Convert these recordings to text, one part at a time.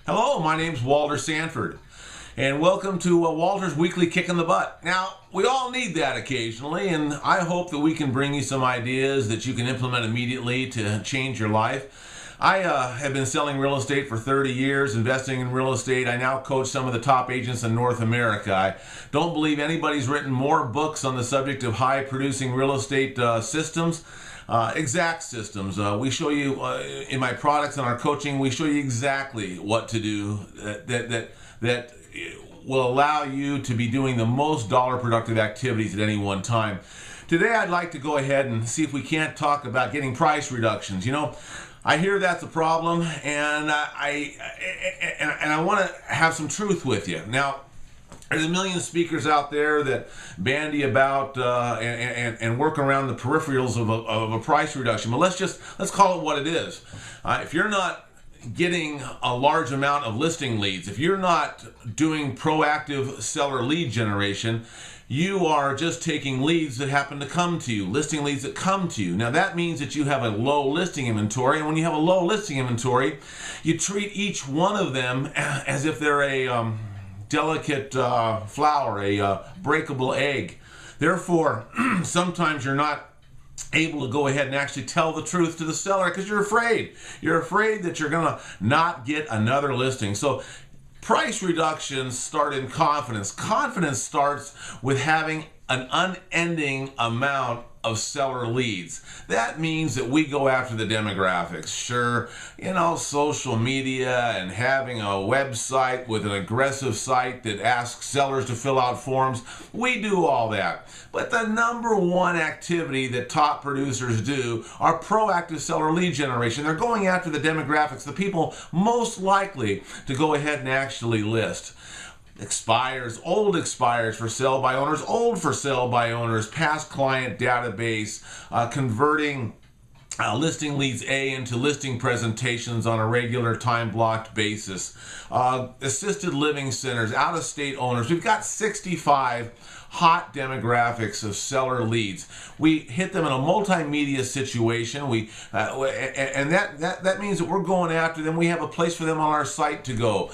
Hello, my name's Walter Sanford, and welcome to Walter's Weekly Kick in the Butt. Now, we all need that occasionally, and I hope that we can bring you some ideas that you can implement immediately to change your life. I have been selling real estate for 30 years, investing in real estate. I now coach some of the top agents in North America. I don't believe anybody's written more books on the subject of high-producing real estate systems. Exact systems. We show you in my products and our coaching. We show you exactly what to do that will allow you to be doing the most dollar productive activities at any one time. Today, I'd like to go ahead and see if we can't talk about getting price reductions. You know, I hear that's a problem, and I want to have some truth with you now. There's a million speakers out there that bandy about and work around the peripherals of a price reduction. But let's call it what it is. If you're not getting a large amount of listing leads, if you're not doing proactive seller lead generation, you are just taking leads that happen to come to you, listing leads that come to you. Now that means that you have a low listing inventory, and when you have a low listing inventory, you treat each one of them as if they're a delicate flower, a breakable egg. Therefore, sometimes you're not able to go ahead and actually tell the truth to the seller because you're afraid. You're afraid that you're going to not get another listing. So price reductions start in confidence. Confidence starts with having an unending amount of seller leads. That means that we go after the demographics. Sure, you know, social media and having a website with an aggressive site that asks sellers to fill out forms, we do all that. But the number one activity that top producers do are proactive seller lead generation. They're going after the demographics, the people most likely to go ahead and actually list. Expires, old expires for sell by owners, old for sell by owners, past client database, converting listing leads A into listing presentations on a regular time-blocked basis, assisted living centers, out-of-state owners. We've got 65 hot demographics of seller leads. We hit them in a multimedia situation. And that means that we're going after them. We have a place for them on our site to go,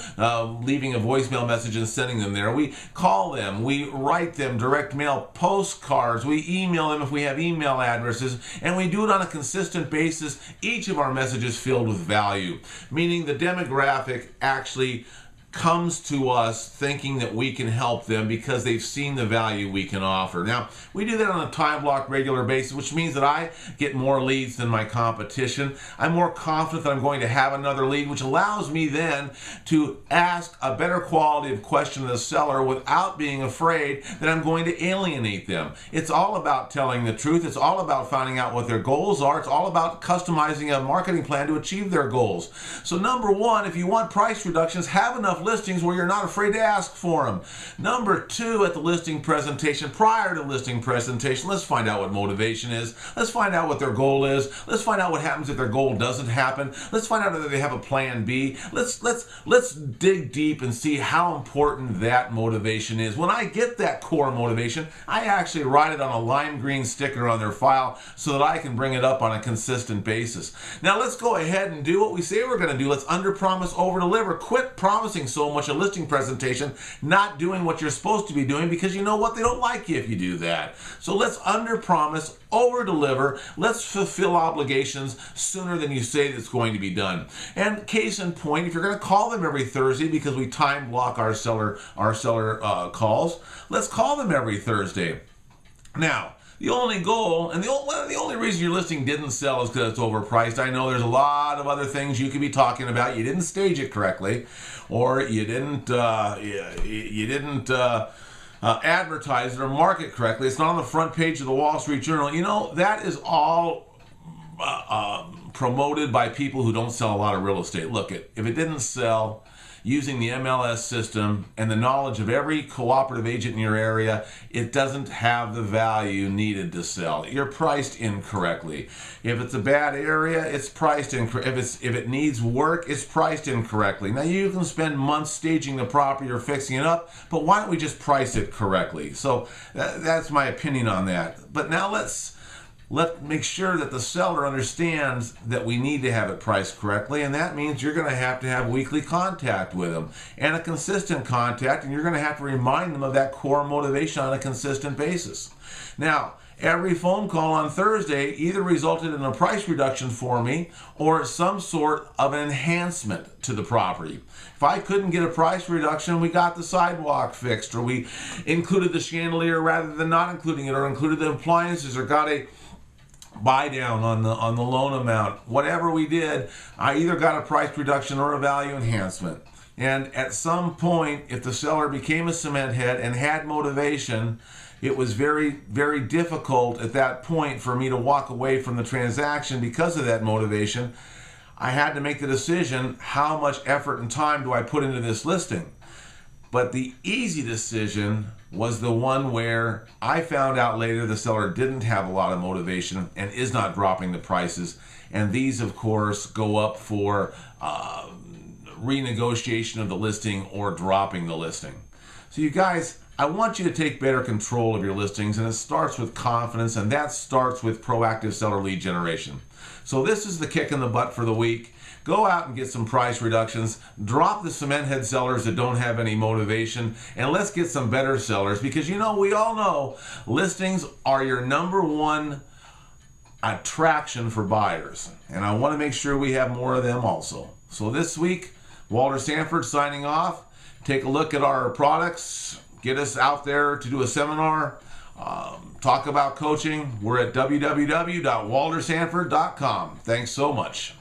leaving a voicemail message and sending them there. We call them, we write them direct mail postcards, we email them if we have email addresses, and we do it on a consistent basis. Each of our messages filled with value, meaning the demographic actually comes to us thinking that we can help them because they've seen the value we can offer. Now, we do that on a time block regular basis, which means that I get more leads than my competition. I'm more confident that I'm going to have another lead, which allows me then to ask a better quality of question to the seller without being afraid that I'm going to alienate them. It's all about telling the truth. It's all about finding out what their goals are. It's all about customizing a marketing plan to achieve their goals. So number one, if you want price reductions, have enough listings where you're not afraid to ask for them. Number two, at the listing presentation, prior to listing presentation, let's find out what motivation is. Let's find out what their goal is. Let's find out what happens if their goal doesn't happen. Let's find out if they have a plan B. Let's dig deep and see how important that motivation is. When I get that core motivation, I actually write it on a lime green sticker on their file so that I can bring it up on a consistent basis. Now let's go ahead and do what we say we're going to do. Let's under promise, over deliver. Quit promising so much a listing presentation, not doing what you're supposed to be doing, because you know what? They don't like you if you do that. So let's under promise, over deliver. Let's fulfill obligations sooner than you say that's going to be done. And case in point, if you're going to call them every Thursday because we time block our seller calls, let's call them every Thursday. Now, the only goal, and the only reason your listing didn't sell is because it's overpriced. I know there's a lot of other things you could be talking about. You didn't stage it correctly, or you didn't advertise it or market correctly. It's not on the front page of the Wall Street Journal. You know, that is all promoted by people who don't sell a lot of real estate. Look, if it didn't sell, using the MLS system and the knowledge of every cooperative agent in your area, it doesn't have the value needed to sell. You're priced incorrectly. If it's a bad area, it's priced incorrectly. If it needs work, it's priced incorrectly. Now, you can spend months staging the property or fixing it up, but why don't we just price it correctly? So that's my opinion on that. But now let's make sure that the seller understands that we need to have it priced correctly, and that means you're going to have weekly contact with them and a consistent contact, and you're going to have to remind them of that core motivation on a consistent basis. Now, every phone call on Thursday either resulted in a price reduction for me or some sort of an enhancement to the property. If I couldn't get a price reduction, we got the sidewalk fixed, or we included the chandelier rather than not including it, or included the appliances, or got a buy down on the loan amount. Whatever we did, I either got a price reduction or a value enhancement. And at some point, if the seller became a cement head and had motivation, it was very, very difficult at that point for me to walk away from the transaction because of that motivation. I had to make the decision, how much effort and time do I put into this listing? But the easy decision was the one where I found out later the seller didn't have a lot of motivation and is not dropping the prices. And these, of course, go up for renegotiation of the listing or dropping the listing. So you guys, I want you to take better control of your listings, and it starts with confidence, and that starts with proactive seller lead generation. So this is the kick in the butt for the week. Go out and get some price reductions. Drop the cement head sellers that don't have any motivation, and let's get some better sellers, because we all know listings are your number one attraction for buyers, and I want to make sure we have more of them also. So this week, Walter Sanford signing off. Take a look at our products. Get us out there to do a seminar. Talk about coaching. We're at www.waltersanford.com. Thanks so much.